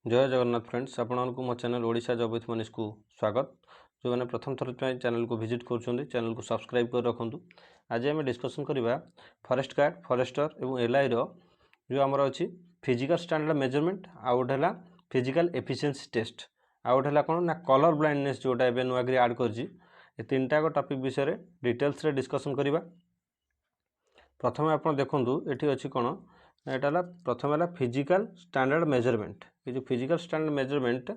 जय जगन्नाथ फ्रेंड्स आपको मो channel Odisha job with Manish को स्वागत। जो मैंने प्रथम थर चैनल को विजिट कर चैनल को सब्सक्राइब कर रखु। आज आम डिस्कसन करवा फॉरेस्ट गार्ड फॉरेस्टर और एलआई रो जो आमर अच्छी फिजिकल स्टैंडर्ड मेजरमेंट आउ गोटे है फिजिकल एफिशिएंसी टेस्ट आउ गोटे है कौन ना कलर ब्लाइंडनेस जोटा एवं नुआकरी आड कर तीन टाक टॉपिक विषय डिटेल्स डिस्कसन करवा। प्रथम आप देखूँ ये अच्छी कौन एटा प्रथम है फिजिकल स्टैंडर्ड मेजरमेंट। ये जो फिजिकल स्टैंडर्ड मेजरमेंट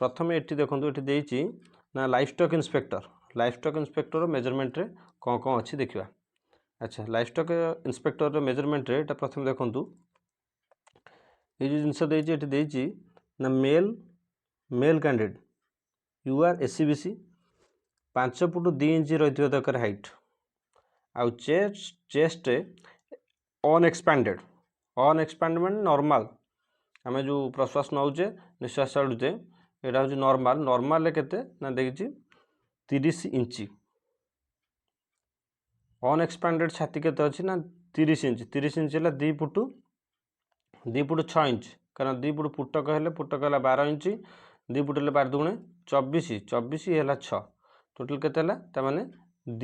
प्रथम ये देखो ये ना लाइफस्टॉक इंस्पेक्टर मेजरमेंट रे कौन कौन अच्छी देखा। अच्छा लाइफस्टॉक इंस्पेक्टर मेजरमेंट रे प्रथम देखूँ ये जो जिनस देती ना male male candidate UR SC BC 5 foot 2 inch रही दरकार हाइट आउ चेस्ट अनएक्सपैंडेड नॉर्मल आम जो प्रश्वास नौचे निश्वास छाड़ुचे यहाँ हूँ नॉर्मल केते ना देखी 30 इंच अनएक्सपैंडेड छाती केते अच्छी ना 30 इंच है 2 फुट 6 इंच कारण 2 फुट पुटक है 12 इंच 2 फुट है 12 दुणे 24 है 6 टोटाल के मैंने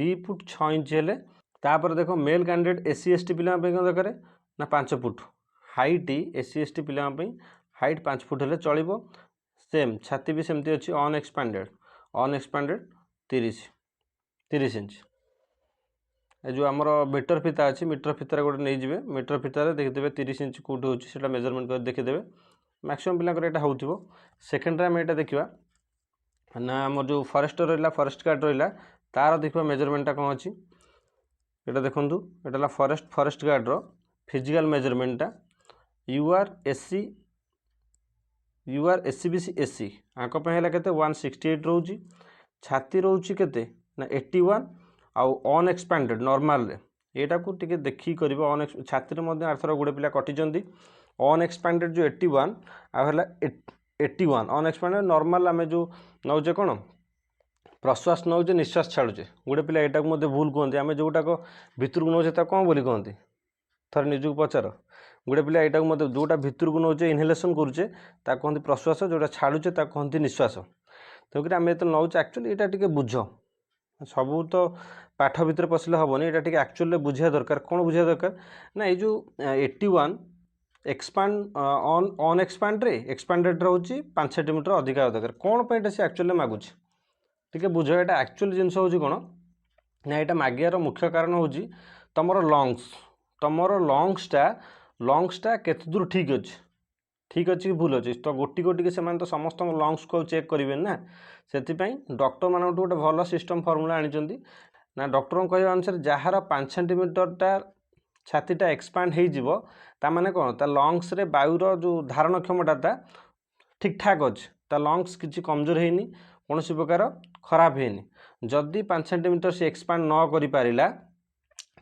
2 फुट 6 इंच है। तापर देख मेल कैंडिडेट एससी एसटी पिला दरकार ना 5 फुट हाइट एससी एसटी पिला हाइट 5 फुट है चलो। सेम छाती भी सेमती अच्छी अनएक्सपैंडेड 30 इंच। जो आमर मीटर फिता अच्छी मीटर फितार गोटे नहीं जाए मीटर फितार देखिदेवे 30 इंच कौट हो मेजरमेंट कर देखिदेवे मैक्सिमम पिला हो। सेकेंड आम यहाँ देखा ना आम जो फॉरेस्टर रहा फॉरेस्ट गार्ड रहा तार देखा मेजरमेंटा कौन अच्छी ये देखूँ ये फॉरेस्ट गार्ड रो फिजिकल मेजरमेंटा यूआर एससीबीसी एससी आंप है 168 रोची छाती रोचे के ना 81 आउ अनएक्सपैंडेड नॉर्मल यहाँ को टे देखी कर छाती आरथर गोटे पिला कटिजंती अनएक्सपैंडेड जो 81 आउ है 81 अनएक्सपैंडेड नॉर्मल आम जो नौचे कौन प्रश्वास नौचे निश्वास छाड़ुचे गोटे पिला यहाँ को भूल कहते आम जोटाक भितर को नौचे कौन बोली कहते थर निजक पचार गोटे पिला यहाँ मत जोटा भितर को नौचे इनहेलेसन करुचे कहते प्रश्वास जोटा छाड़ुचे कहते निश्वास। तेणुक आम जो नौचे एक्चुअली यहाँ टे बुझ सबू तो पाठ भितर पशिले हेनी यहाँ टे एक्चुअली बुझा दरकार कौन बुझा दरकार ना ये जो 81 एक्सपांड अनएक्सपांड रे एक्सपांडेड रोचे 5 सेंटीमीटर अधिका दरकार कौन पर सी एक्चुअली मागुच टे बुझ यहाँ एक्चुअली जिनस हूँ कौन ना यहाँ मागियार मुख्य कारण हूँ तुम लंग्सटा केते दूर ठीक अच्छे कि भूल अच्छे तो गोटी गोटी से तो समस्त लंग्स को चेक करेंगे ना से डॉक्टर मान गोटे भल सिस्टम फर्मुला आनी ना डॉक्टर कह अनुसार जार 5 सेंटीमीटरटा छातीटा एक्सपांड हो माने कौन ता लंग्स रे वायुर जो धारण क्षमता ठीक ठाक अच्छे लंग्स किसी कमजोर है कौन प्रकार खराब है जदि 5 सेंटीमीटर से एक्सपांड न कर पारा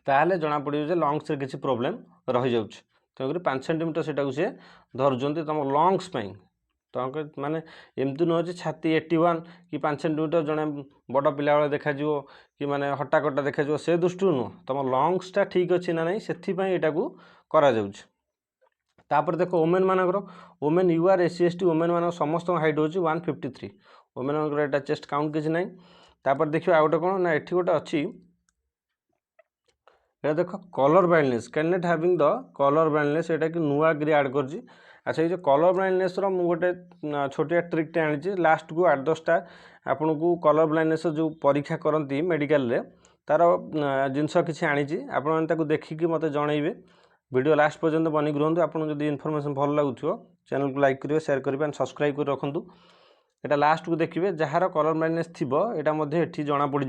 ताहले जना पड़ो जे लंग्स रे किसी प्रोब्लेम रही जाउछ। तेणुक 5 सेंटीमीटर से सी धरुंच तुम लंग्स तो माने एमती नुह छाती 81 कि 5 सेंटीमीटर जड़े बड़ पिला बेले देखा कि माने हट्टाकट्टा देखा से दृष्टि नुह तुम लंग्सटा ठीक अच्छे ना नहीं से यहाँ को करा तापर देख वोमेन मानकर women UR SC ST women मान समस्त हाइट हो 153 वोमेन मान चेस्ट काउंट किसी ना। तापर देखिए आ गए कौन ना ये गोटे अच्छी ये देख colour blindness can having the colour blindness यहाँ कि नुआ गिरी आड कर। अच्छा ये जो कलर ब्लाइंडनेस गोटे छोटिया ट्रिकटे आनी लास्ट को 8-10टा आपन को कलर ब्लाइंडनेस जो परीक्षा करती मेडिकल रे तार जिनस किसी आनी आप देखिकी मत जनइबे वीडियो लास्ट पर्यंत बनिक रुहतु। आपको जब इनफॉरमेशन भल लगुथ चैनल को लाइक करेंगे शेयर करेंगे सब्सक्राइब कर रखुद यहाँ लास्ट को देखिए जार कलर ब्लाइंडनेस थी यहाँ जना पड़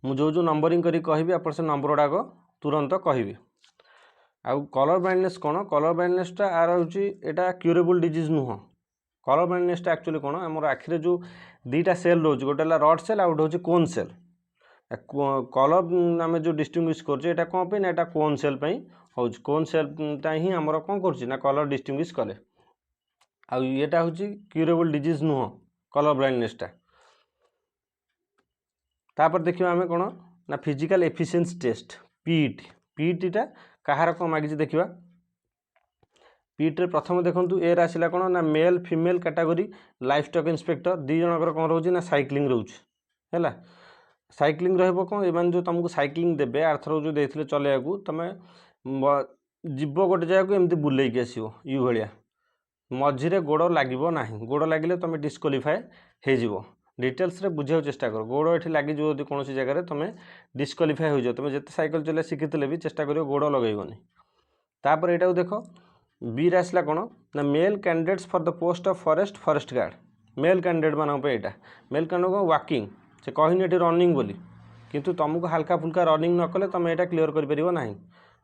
मुझे जो नंबरिंग करी कहि आप से नंबर गुड़ाक तुरंत कहि। आउ कलर ब्लाइंडनेस कौन कलर ब्लाइंडनेसटा आर हूँ यहाँ क्यूरेबल डिजीज नुह कलर ब्लाइंडनेसटा एक्चुअली कौन आम आखिरे जो 2टा सेल रोज गोटे रड सेल आ गोटे कोन सेल कलर आम जो डिस्टिंग्विश कर कौन पे ना यहाँ कोन सेल हो कोन सेलटा ही आमर कौन कर कलर डिस्टिंग्विश कले आईटा हूँ क्यूरेबल डिजीज नुह कलर ब्लाइंडनेसटा। तापर देखिए आम कौन ना फिजिकल एफिशिएंसी टेस्ट पीईटी पीईटीटा कहार कौन मागिଛି देखिए पीट्रे प्रथम देखूँ ए आसला कौन ना male female category life stock inspector दी जनकर कौन रोचे ना साइक्लिंग रोचे है साइक्लिंग रहा एम जो तुमको साइक्लिंग देवे आरथर जो देते चलैया तुम जीव गोटे जगह एमती बुलेक आसो यू भाया मझीरे गोड़ लगे ना गोड़ लगे तुम डिस्क्वालीफाए हो डिटेल्स रे बुझा चेष्टा कर गोड़ ये लगे कौन जगह तुम डिस्क्वालीफाए हो तुम जिते साइकिल चला शिखी भी चेष्टा कर गोड़ लगेबनी तापर यहाँ देख बी आसला कौन ना male candidates for the post of forest guard male candidate मानक यहाँ मेल कैंडिडेट वॉकिंग से कहनी ये रनिंग बोली किंतु तुमको हल्का फुल्का रनिंग न कले तुम यहाँ क्लीयर कर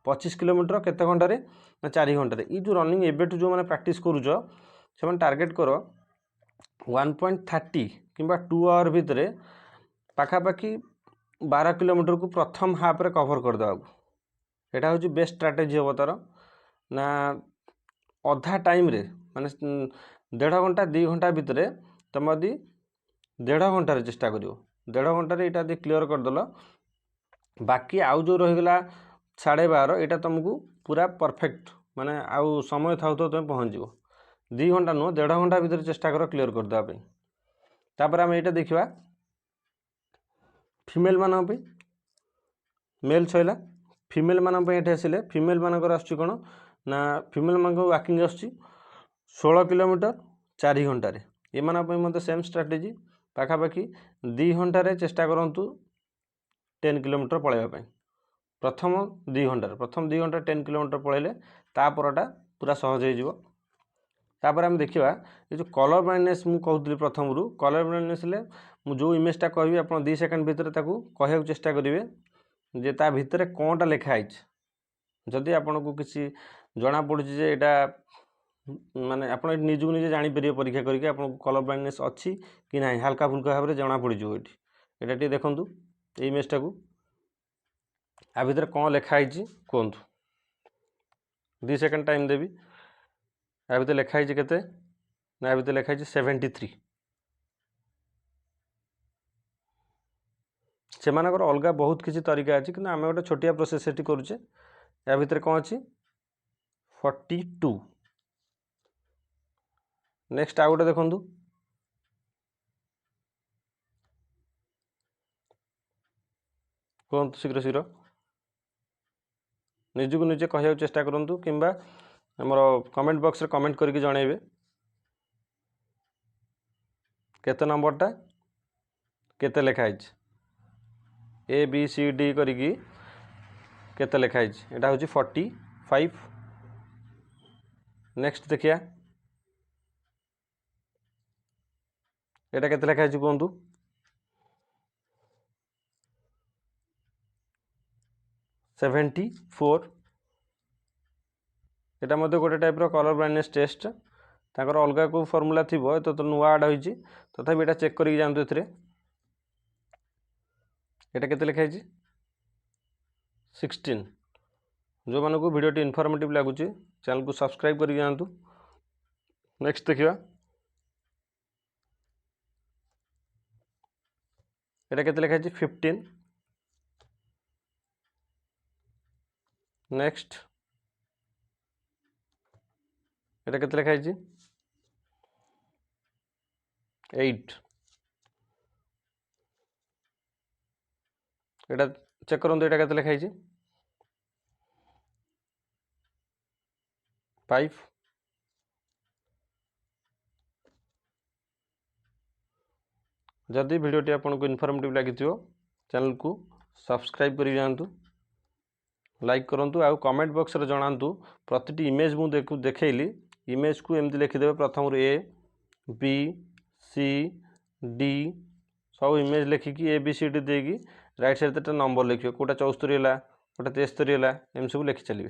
25 किलोमीटर केते घंटे ना 4 घंटे ये जो रनिंग एबेठू जो मैंने प्रैक्टिस करुच से टार्गेट कर 1.30 कि 2 आवर भितर पाखापाखि 12 किलोमीटर को प्रथम हाफ रे कवर करदे यहाँ हूँ बेस्ट स्ट्राटेजी हम तार ना अधा टाइम रे माने 1.5 घंटा 2 घंटा भितर तुम यदि 1.5 घंटे चेष्टा कर 1.5 घंटे यहाँ यदि क्लीयर करदेल बाकी आउ जो रहीगला 12:30 यहाँ तुमको पूरा परफेक्ट माने आउ समय था तुम पहुँच 2 घंटा नुह 1.5 घंटा भितर चेष्टा कर क्लीयर करदेवाई तापर आम यहाँ देखा फीमेल मानी मेल सैला फीमेल मान ये आसिले फीमेल मानकर आसुच्ची कौन ना फीमेल मान वॉकिंग आसुच्ची 16 किलोमीटर 4 घंटे ये सेम स्ट्राटेजी पाखापाखि 2 घंटे चेष्टा करूँ 10 किलोमीटर पलैया प्रथम 2 घंटे 10 किलोमीटर पलैले तापरटा पूरा सहज हो तापर आम देखा ये जो कलर ब्लाइंडनेस मुझे कहूली प्रथम रू कलर ब्लाइंडनेस मुझे जो इमेजटा कहि आप 2 सेकेंड भितर कहूँ चेष्टा करेंगे जे ता भितर कौनटा लिखाई जदि आपन को किसी जना पड़ी यहाँ माने आप निजू निजे जापर परीक्षा करके आप कलर ब्लाइंडनेस अच्छी कि ना हल्का फुल्का भाव में जना पड़ो ये देखूँ इमेजटा को आ भितर कौन लिखाई कहतु 2 सेकेंड टाइम देवी या भितर लिखाई केते ना या भितर लिखाई 73 से मानकर अलग बहुत किसी तरीका अच्छी कि आम गोटे छोटिया प्रोसेस से करुचे या भितर कौन अच्छी 42 नेक्स्ट आउ गोटे देखूँ कहतु शीघ्र शीघ्र निजक निजे कह चेष्टा करूँ कि आमर कमेंट बॉक्स रे कमेंट करके जनइबे केते नंबरटा केते लिखाई ए बी सी डी करिकी केते लिखाई यहाँ हूँ 45 नेक्स्ट देखिया यहाँ केते लिखाई कहतु 74 यहाँ मध्य गोटे टाइप कलर ब्लाइंडनेस टेस्ट ताकर अलग को फॉर्मूला थी तो नुआ आड होती तथापि यहाँ चेक करके जातु ये केते लिखाई 16 जो मानक वीडियो इनफॉर्मेटिव लगुच चैनल को सब्सक्राइब करके जातु नेक्स्ट देखिए यहाँ केते लिखाई 15 नेक्स्ट यहाँ केते लिखाई 8 यहाँ चेक करूँ यहाँ केते लिखाई 5 जदि वीडियोटी आपको इनफॉर्मेटिव लगी चैनल को सब्सक्राइब कर जातु लाइक करूँ आउ कमेंट बॉक्स रे जनातु प्रति इमेज मुझे देखली इमेज को एमती लिखिदेवे प्रथम ए बी सी डी सब इमेज लिखिकी ए बी सी डी देकी राइट साइड नंबर लिखिए कौटा 74 है कौटा 73 है एम सब लिखि चलिए।